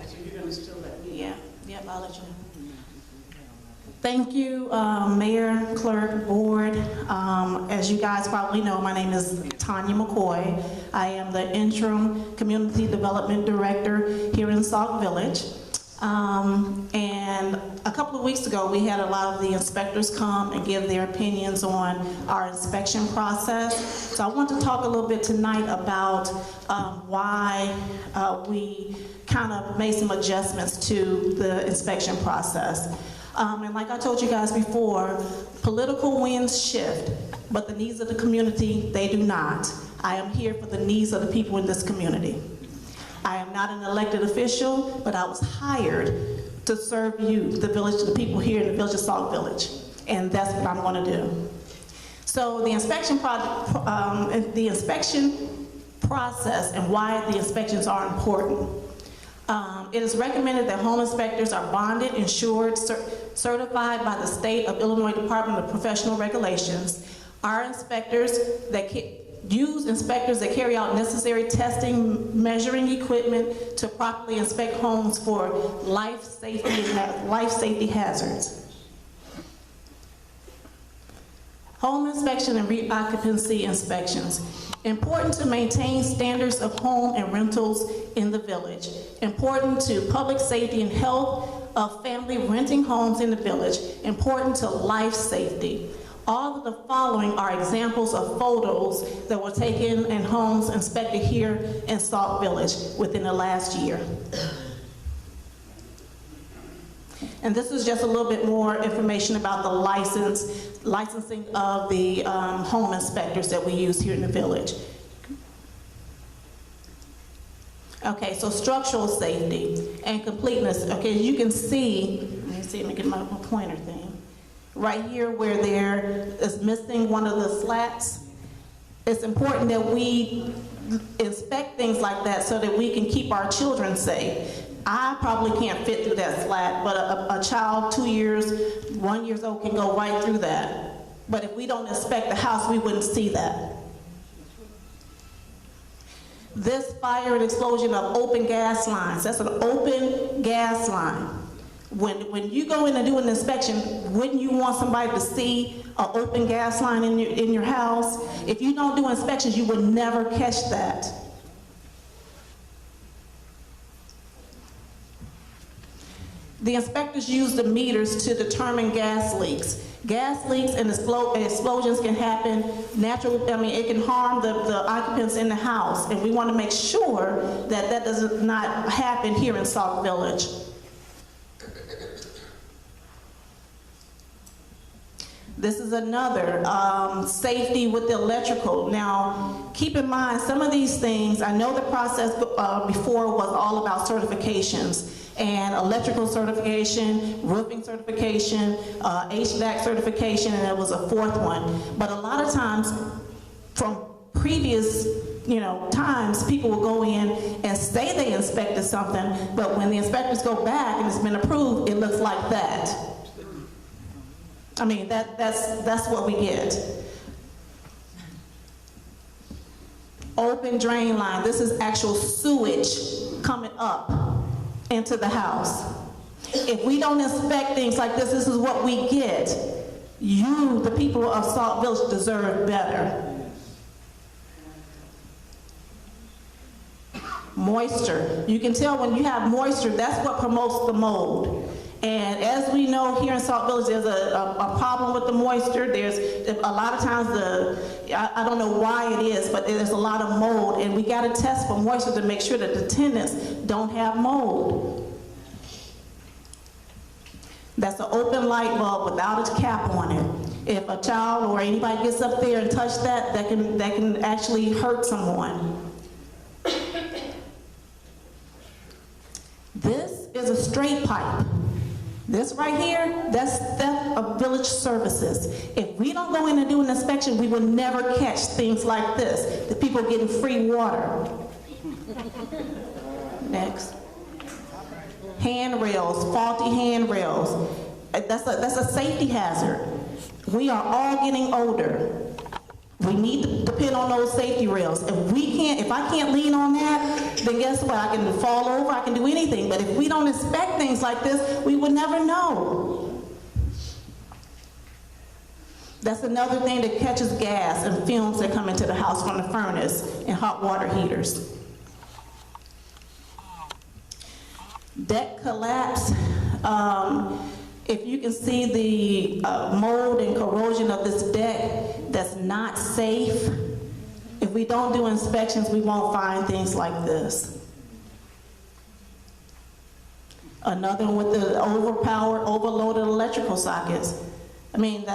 So you're going to still let me? Yeah, yep, I'll let you know. Thank you, Mayor, Clerk, Board. As you guys probably know, my name is Tonya McCoy. I am the Interim Community Development Director here in Sauk Village. And a couple of weeks ago, we had a lot of the inspectors come and give their opinions on our inspection process. So I want to talk a little bit tonight about why we kind of made some adjustments to the inspection process. And like I told you guys before, political winds shift, but the needs of the community, they do not. I am here for the needs of the people in this community. I am not an elected official, but I was hired to serve you, the village, the people here in the village of Sauk Village. And that's what I'm going to do. So the inspection process and why the inspections are important. It is recommended that home inspectors are bonded, insured, certified by the State of Illinois Department of Professional Regulations. Our inspectors that use inspectors that carry out necessary testing, measuring equipment to properly inspect homes for life safety hazards. Home inspection and reoccupancy inspections. Important to maintain standards of home and rentals in the village. Important to public safety and health of family renting homes in the village. Important to life safety. All of the following are examples of photos that were taken in homes inspected here in Sauk Village within the last year. And this is just a little bit more information about the licensing of the home inspectors that we use here in the village. Okay, so structural safety and completeness. Okay, you can see, let me get my pointer thing. Right here where there is missing one of the slats, it's important that we inspect things like that so that we can keep our children safe. I probably can't fit through that slat, but a child 2 years, 1 year old can go right through that. But if we don't inspect the house, we wouldn't see that. This fire and explosion of open gas lines, that's an open gas line. When you go in and do an inspection, wouldn't you want somebody to see an open gas line in your house? If you don't do inspections, you would never catch that. The inspectors use the meters to determine gas leaks. Gas leaks and explosions can happen it can harm the occupants in the house, and we want to make sure that that does not happen here in Sauk Village. This is another, safety with the electrical. Now, keep in mind, some of these things, I know the process before was all about certifications, and electrical certification, roofing certification, HVAC certification, and there was a fourth one. But a lot of times, from previous times, people will go in and say they inspected something, but when the inspectors go back and it's been approved, it looks like that. I mean, that's what we get. Open drain line. This is actual sewage coming up into the house. If we don't inspect things like this is what we get. You, the people of Sauk Village, deserve better. Moisture. You can tell when you have moisture, that's what promotes the mold. And as we know, here in Sauk Village, there's a problem with the moisture. There's a lot of times I don't know why it is, but there's a lot of mold, and we got to test for moisture to make sure that the tenants don't have mold. That's an open light bulb without a cap on it. If a child or anybody gets up there and touch that can actually hurt someone. This is a straight pipe. This right here, that's theft of village services. If we don't go in and do an inspection, we will never catch things like this. The people getting free water. Next. Handrails, faulty handrails. That's a safety hazard. We are all getting older. We need to depend on those safety rails. If I can't lean on that, then guess what? I can fall over, I can do anything. But if we don't inspect things like this, we would never know. That's another thing that catches gas and fumes that come into the house from the furnace and hot water heaters. Deck collapse. If you can see the mold and corrosion of this deck that's not safe, if we don't do inspections, we won't find things like this. Another one with the overloaded electrical sockets. I mean,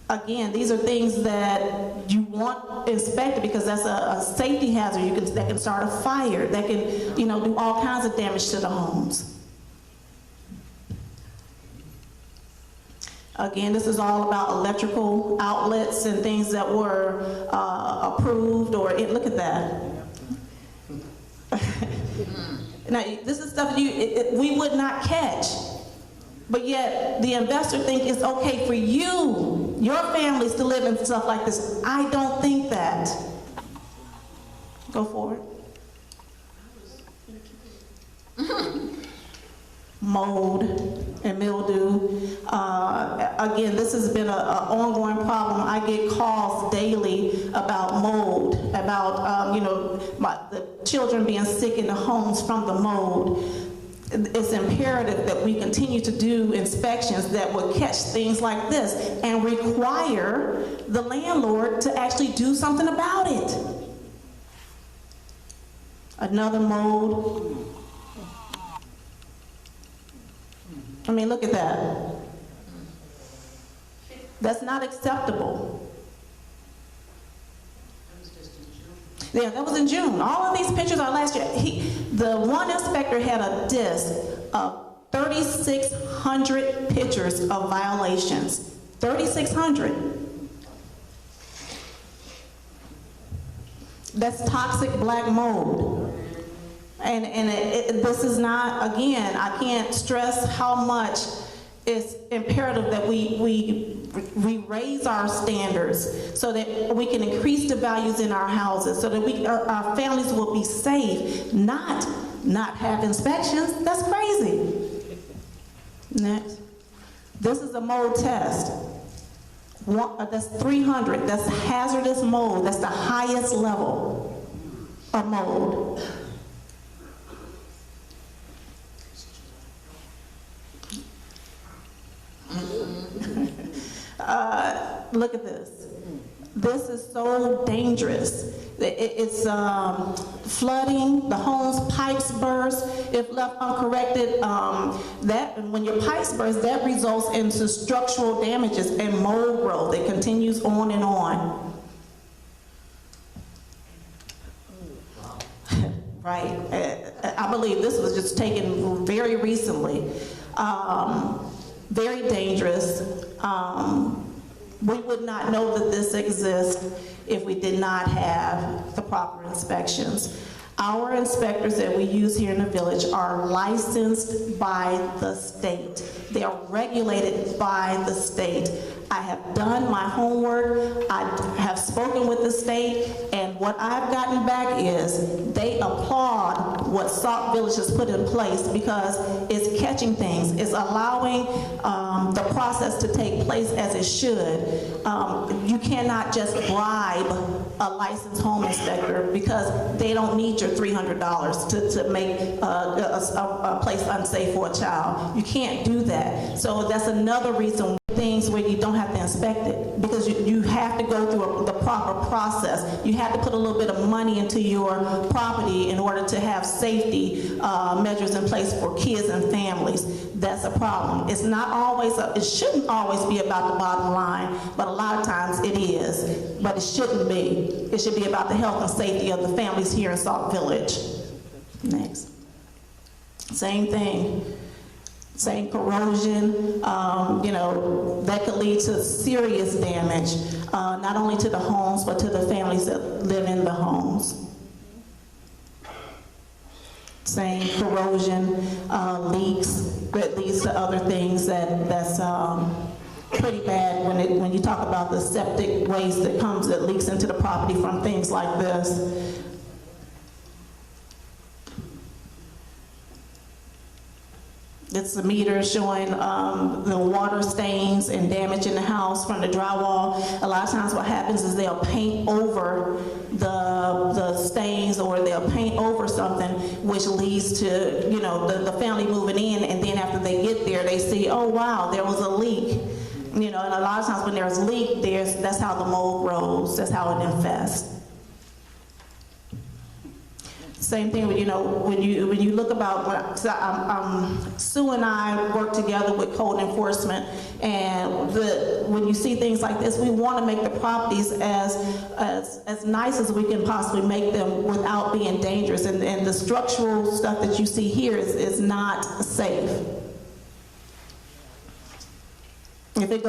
again, these are things that you want inspected because that's a safety hazard that can start a fire, that can, do all kinds of damage to the homes. Again, this is all about electrical outlets and things that were approved look at that. Now, this is stuff we would not catch, but yet the investor think it's okay for you, your families to live in stuff like this. I don't think that. Go forward. Mold and mildew. Again, this has been an ongoing problem. I get calls daily about mold, about the children being sick in the homes from the mold. It's imperative that we continue to do inspections that will catch things like this and require the landlord to actually do something about it. Another mold. I mean, look at that. That's not acceptable. Yeah, that was in June. All of these pictures are last year. The one inspector had a disc of 3,600 pictures of violations. 3,600. That's toxic black mold. And this is not, again, I can't stress how much it's imperative that we raise our standards so that we can increase the values in our houses, so that our families will be safe, not have inspections. That's crazy. Next. This is a mold test. That's 300. That's hazardous mold. That's the highest level of mold. Look at this. This is so dangerous. It's flooding, the home's pipes burst. If left uncorrected, when your pipes burst, that results into structural damages and mold growth. It continues on and on. Right. I believe this was just taken very recently. Very dangerous. We would not know that this exists if we did not have the proper inspections. Our inspectors that we use here in the village are licensed by the state. They are regulated by the state. I have done my homework. I have spoken with the state, and what I've gotten back is they applaud what Sauk Village has put in place because it's catching things. It's allowing the process to take place as it should. You cannot just bribe a licensed home inspector because they don't need your $300 to make a place unsafe for a child. You can't do that. So that's another reason things where you don't have to inspect it, because you have to go through the proper process. You have to put a little bit of money into your property in order to have safety measures in place for kids and families. That's a problem. It's not always, it shouldn't always be about the bottom line, but a lot of times it is, but it shouldn't be. It should be about the health and safety of the families here in Sauk Village. Next. Same thing. Same corrosion, that could lead to serious damage, not only to the homes, but to the families that live in the homes. Same corrosion, leaks, that leads to other things that's pretty bad when you talk about the septic waste that leaks into the property from things like this. It's the meter showing the water stains and damage in the house from the drywall. A lot of times what happens is they'll paint over the stains, or they'll paint over something, which leads to, you know, the family moving in, and then after they get there, they see, oh wow, there was a leak. You know, and a lot of times when there's a leak, that's how the mold grows, that's how it infests. Same thing with, you know, when you look about, Sue and I work together with code enforcement, and when you see things like this, we want to make the properties as nice as we can possibly make them without being dangerous, and the structural stuff that you see here is not safe. If it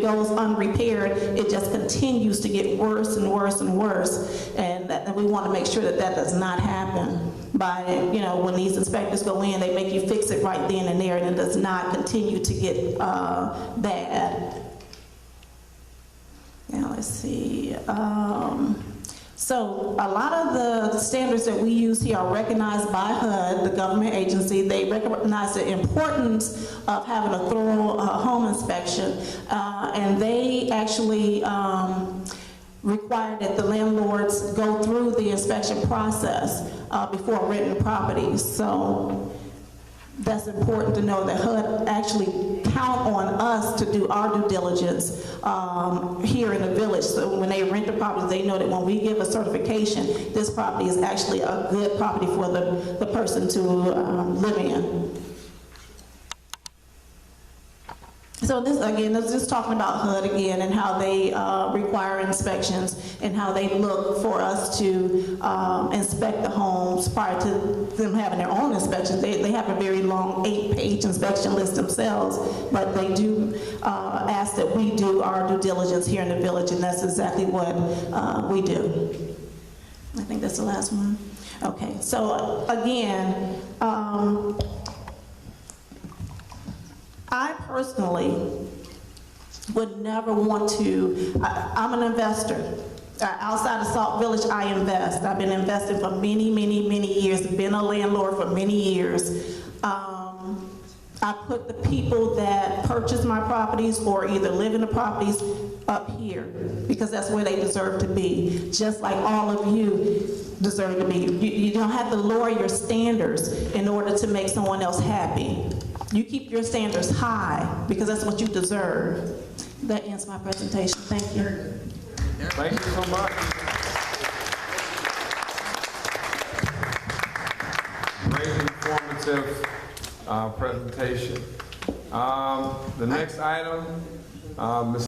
goes unrepaired, it just continues to get worse and worse and worse, and we want to make sure that does not happen. By, you know, when these inspectors go in, they make you fix it right then and there, and it does not continue to get bad. Now let's see. So a lot of the standards that we use here are recognized by HUD, the government agency. They recognize the importance of having a thorough home inspection, and they actually require that the landlords go through the inspection process before renting properties. So that's important to know, that HUD actually count on us to do our due diligence here in the village. So when they rent the properties, they know that when we give a certification, this property is actually a good property for the person to live in. So this, again, this is just talking about HUD again, and how they require inspections, and how they look for us to inspect the homes prior to them having their own inspections. They have a very long 8-page inspection list themselves, but they do ask that we do our due diligence here in the village, and that's exactly what we do. I think that's the last one. Okay, so again, I personally would never want to, I'm an investor. Outside of Sauk Village, I invest. I've been investing for many, many, many years. I've been a landlord for many years. I put the people that purchase my properties or either live in the properties up here, because that's where they deserve to be, just like all of you deserve to be. You don't have to lower your standards in order to make someone else happy. You keep your standards high, because that's what you deserve. That ends my presentation. Thank you. Thank you so much. Great informative presentation. The next item, Ms.